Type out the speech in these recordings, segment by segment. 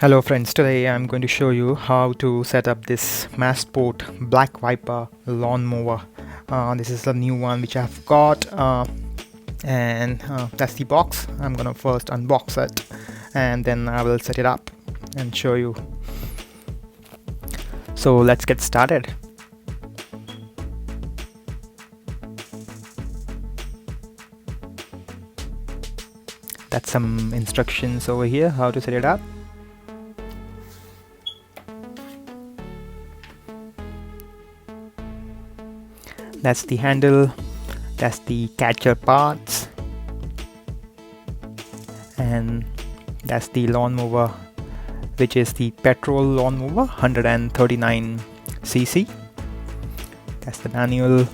Hello friends, today I'm going to show you how to set up this Masport Black Viper lawnmower. This is the new one which I've got, and that's the box. I'm gonna first unbox it and then I will set it up and show you. So let's get started. That's some instructions over here how to set it up. That's the handle, that's the catcher parts, and that's the lawnmower, which is the petrol lawnmower 139cc. That's the manual.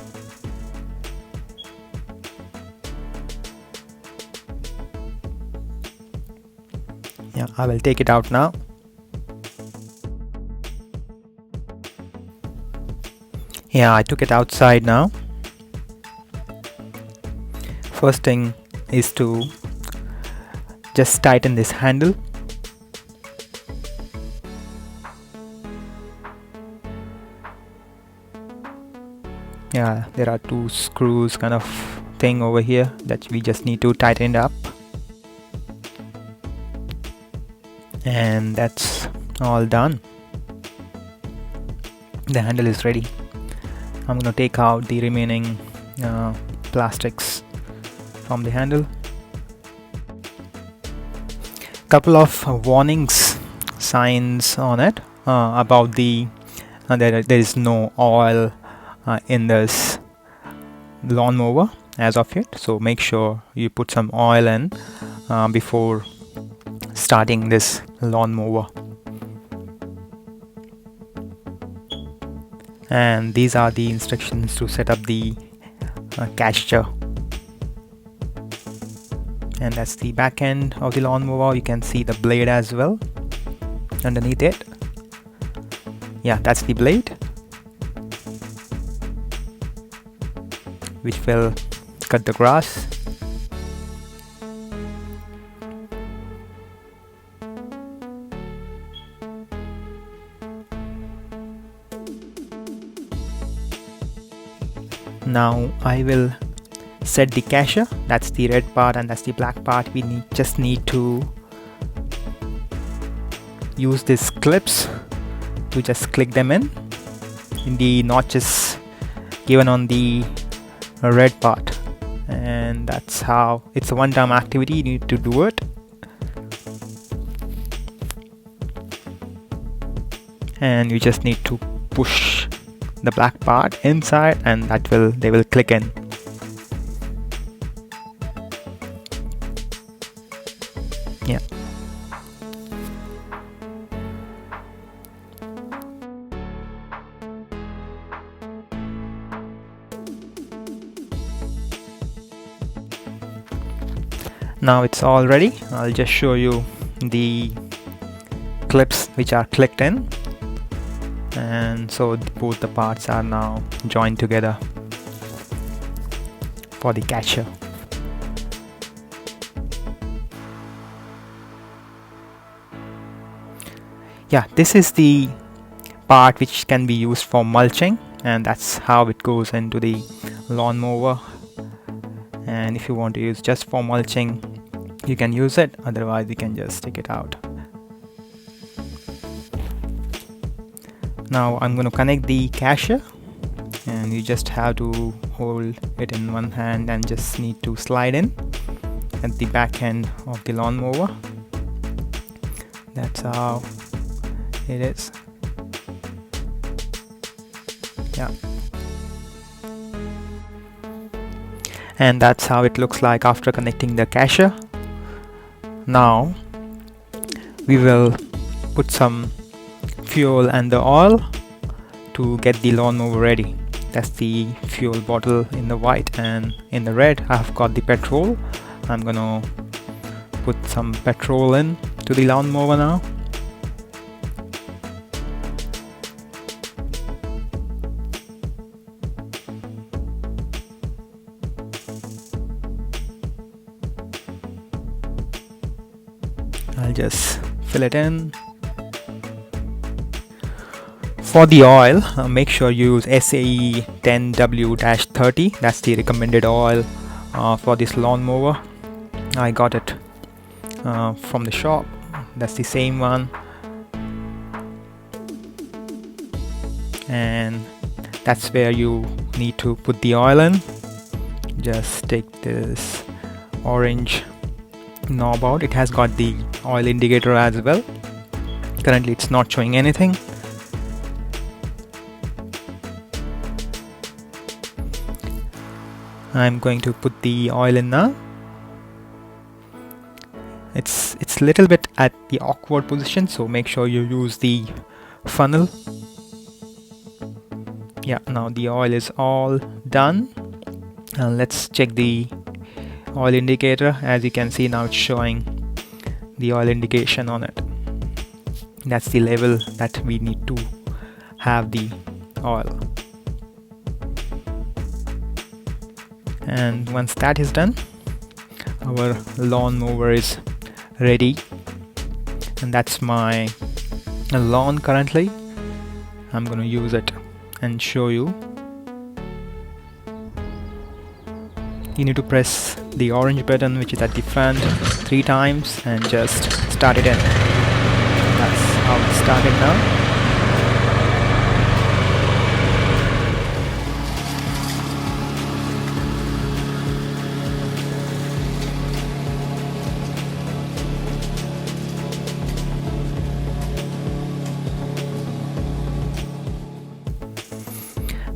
Yeah, I will take it out now. Yeah, I took it outside now. First thing is to just tighten this handle. Yeah, there are two screws kind of thing over here that we just need to tighten it up. And that's all done. The handle is ready. I'm gonna take out the remaining plastics from the handle. Couple of warnings signs on it about the there is no oil in this lawnmower as of yet, so make sure you put some oil in before starting this lawnmower. And these are the instructions to set up the catcher. And that's the back end of the lawnmower. You can see the blade as well underneath it. Yeah, that's the blade which will cut the grass. Now I will set the catcher. That's the red part and that's the black part. We just need to use these clips to just click them in the notches given on the red part, and that's how it's a one-time activity. You need to do it, and you just need to push the black part inside and they will click in. Yeah. Now it's all ready. I'll just show you the clips which are clicked in, and so both the parts are now joined together for the catcher. Yeah, this is the part which can be used for mulching, and that's how it goes into the lawnmower. And if you want to use just for mulching, you can use it, otherwise you can just take it out. Now I'm going to connect the catcher, and you just have to hold it in one hand and just need to slide in at the back end of the lawnmower. That's how it is. Yeah. And that's how it looks like after connecting the catcher. Now we will put some fuel and the oil to get the lawnmower ready. That's the fuel bottle in the white, and in the red I've got the petrol. I'm gonna put some petrol in to the lawnmower now. I'll just fill it in. For the oil, make sure you use SAE 10W-30. That's the recommended oil for this lawnmower. I got it from the shop. That's the same one, and that's where you need to put the oil in. Just take this orange knob out. It has got the oil indicator as well. Currently it's not showing anything. I'm going to put the oil in now. It's a little bit at the awkward position, so make sure you use the funnel. Yeah, now the oil is all done. Let's check the oil indicator. As you can see, now it's showing the oil indication on it. That's the level that we need to have the oil. And once that is done, our lawnmower is ready. And that's my lawn currently. I'm gonna use it and show you. You need to press the orange button, which is at the front, 3 times and just start it in. That's how it started now.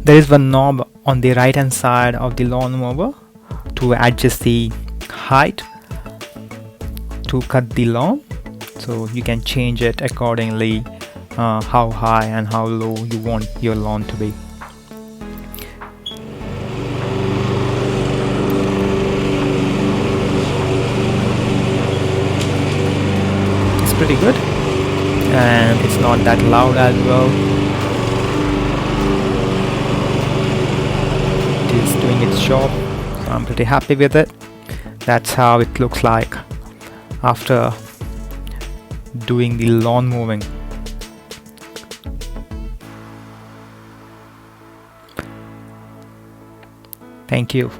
There is one knob on the right hand side of the lawnmower to adjust the height to cut the lawn, so you can change it accordingly, how high and how low you want your lawn to be. It's pretty good, and it's not that loud as well. Is doing its job, so I'm pretty happy with it. That's how it looks like after doing the lawn mowing. Thank you.